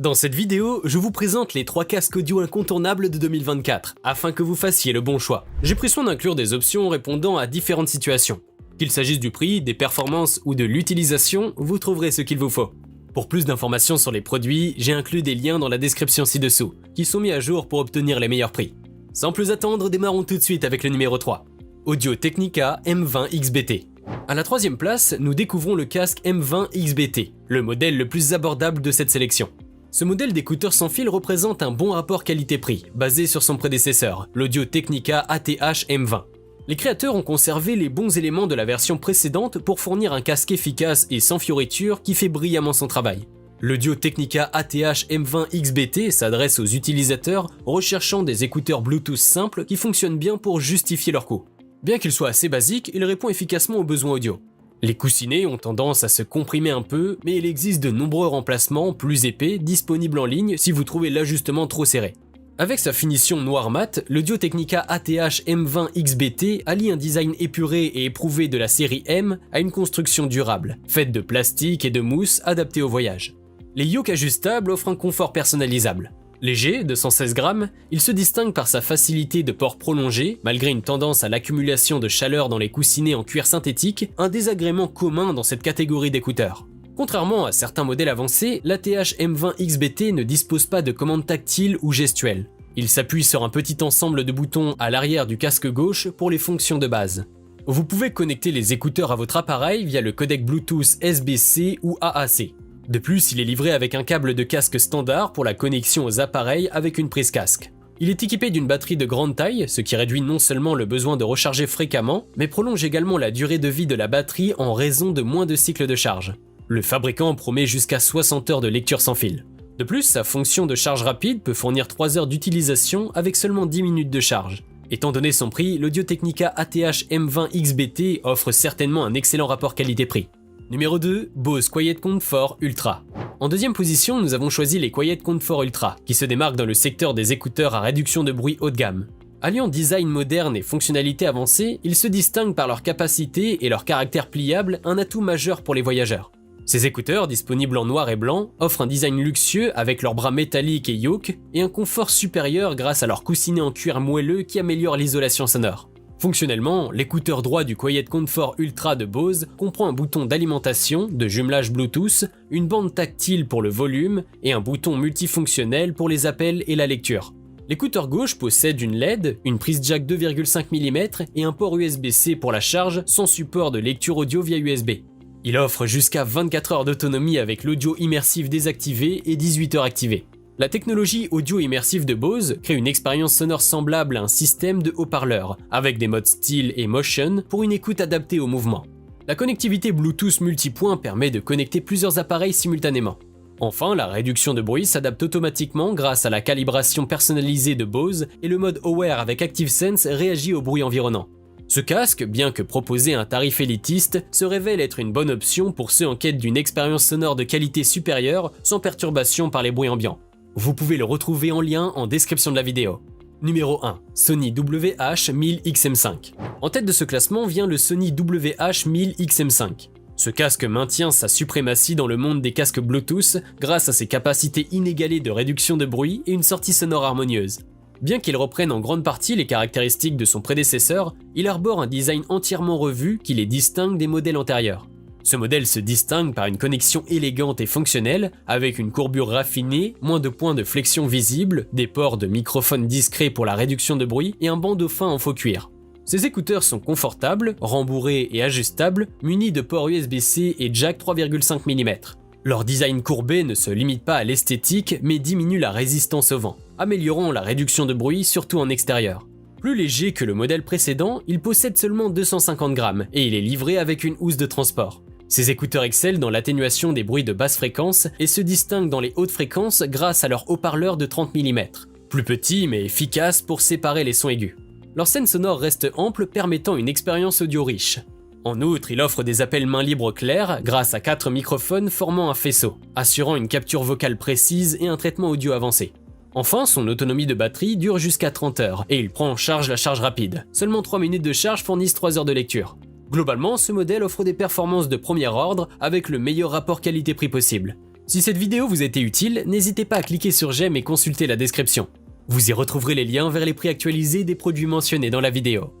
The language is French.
Dans cette vidéo, je vous présente les 3 casques audio incontournables de 2024, afin que vous fassiez le bon choix. J'ai pris soin d'inclure des options répondant à différentes situations. Qu'il s'agisse du prix, des performances ou de l'utilisation, vous trouverez ce qu'il vous faut. Pour plus d'informations sur les produits, j'ai inclus des liens dans la description ci-dessous, qui sont mis à jour pour obtenir les meilleurs prix. Sans plus attendre, démarrons tout de suite avec le numéro 3. Audio-Technica M20XBT. À la 3e place, nous découvrons le casque M20XBT, le modèle le plus abordable de cette sélection. Ce modèle d'écouteur sans fil représente un bon rapport qualité-prix, basé sur son prédécesseur, l'Audio-Technica ATH M20. Les créateurs ont conservé les bons éléments de la version précédente pour fournir un casque efficace et sans fioritures qui fait brillamment son travail. L'Audio-Technica ATH M20XBT s'adresse aux utilisateurs recherchant des écouteurs Bluetooth simples qui fonctionnent bien pour justifier leur coût. Bien qu'il soit assez basique, il répond efficacement aux besoins audio. Les coussinets ont tendance à se comprimer un peu, mais il existe de nombreux remplacements plus épais disponibles en ligne si vous trouvez l'ajustement trop serré. Avec sa finition noir mat, l'Audio-Technica ATH M20XBT allie un design épuré et éprouvé de la série M à une construction durable, faite de plastique et de mousse adaptée au voyage. Les yokes ajustables offrent un confort personnalisable. Léger, de 116 grammes, il se distingue par sa facilité de port prolongé, malgré une tendance à l'accumulation de chaleur dans les coussinets en cuir synthétique, un désagrément commun dans cette catégorie d'écouteurs. Contrairement à certains modèles avancés, l'ATH M20XBT ne dispose pas de commande tactile ou gestuelle. Il s'appuie sur un petit ensemble de boutons à l'arrière du casque gauche pour les fonctions de base. Vous pouvez connecter les écouteurs à votre appareil via le codec Bluetooth SBC ou AAC. De plus, il est livré avec un câble de casque standard pour la connexion aux appareils avec une prise casque. Il est équipé d'une batterie de grande taille, ce qui réduit non seulement le besoin de recharger fréquemment, mais prolonge également la durée de vie de la batterie en raison de moins de cycles de charge. Le fabricant promet jusqu'à 60 heures de lecture sans fil. De plus, sa fonction de charge rapide peut fournir 3 heures d'utilisation avec seulement 10 minutes de charge. Étant donné son prix, l'Audio-Technica ATH M20XBT offre certainement un excellent rapport qualité-prix. Numéro 2, Bose Quiet Comfort Ultra. En 2e position, nous avons choisi les Quiet Comfort Ultra, qui se démarquent dans le secteur des écouteurs à réduction de bruit haut de gamme. Alliant design moderne et fonctionnalité avancée, ils se distinguent par leur capacité et leur caractère pliable, un atout majeur pour les voyageurs. Ces écouteurs, disponibles en noir et blanc, offrent un design luxueux avec leurs bras métalliques et yoke, et un confort supérieur grâce à leurs coussinets en cuir moelleux qui améliorent l'isolation sonore. Fonctionnellement, l'écouteur droit du Quiet Comfort Ultra de Bose comprend un bouton d'alimentation, de jumelage Bluetooth, une bande tactile pour le volume et un bouton multifonctionnel pour les appels et la lecture. L'écouteur gauche possède une LED, une prise jack 2,5 mm et un port USB-C pour la charge sans support de lecture audio via USB. Il offre jusqu'à 24 heures d'autonomie avec l'audio immersif désactivé et 18 heures activé. La technologie audio immersive de Bose crée une expérience sonore semblable à un système de haut-parleurs, avec des modes style et motion pour une écoute adaptée au mouvement. La connectivité Bluetooth multipoint permet de connecter plusieurs appareils simultanément. Enfin, la réduction de bruit s'adapte automatiquement grâce à la calibration personnalisée de Bose et le mode Aware avec ActiveSense réagit au bruit environnant. Ce casque, bien que proposé à un tarif élitiste, se révèle être une bonne option pour ceux en quête d'une expérience sonore de qualité supérieure sans perturbation par les bruits ambiants. Vous pouvez le retrouver en lien en description de la vidéo. Numéro 1. Sony WH-1000XM5. En tête de ce classement vient le Sony WH-1000XM5. Ce casque maintient sa suprématie dans le monde des casques Bluetooth grâce à ses capacités inégalées de réduction de bruit et une sortie sonore harmonieuse. Bien qu'il reprenne en grande partie les caractéristiques de son prédécesseur, il arbore un design entièrement revu qui les distingue des modèles antérieurs. Ce modèle se distingue par une connexion élégante et fonctionnelle, avec une courbure raffinée, moins de points de flexion visibles, des ports de microphone discrets pour la réduction de bruit et un bandeau fin en faux cuir. Ces écouteurs sont confortables, rembourrés et ajustables, munis de ports USB-C et jack 3,5 mm. Leur design courbé ne se limite pas à l'esthétique, mais diminue la résistance au vent, améliorant la réduction de bruit surtout en extérieur. Plus léger que le modèle précédent, il possède seulement 250 grammes et il est livré avec une housse de transport. Ces écouteurs excellent dans l'atténuation des bruits de basse fréquence et se distinguent dans les hautes fréquences grâce à leur haut-parleur de 30 mm, plus petit mais efficace pour séparer les sons aigus. Leur scène sonore reste ample, permettant une expérience audio riche. En outre, il offre des appels main libre clairs grâce à 4 microphones formant un faisceau, assurant une capture vocale précise et un traitement audio avancé. Enfin, son autonomie de batterie dure jusqu'à 30 heures et il prend en charge la charge rapide. Seulement 3 minutes de charge fournissent 3 heures de lecture. Globalement, ce modèle offre des performances de premier ordre avec le meilleur rapport qualité-prix possible. Si cette vidéo vous a été utile, n'hésitez pas à cliquer sur j'aime et consulter la description. Vous y retrouverez les liens vers les prix actualisés des produits mentionnés dans la vidéo.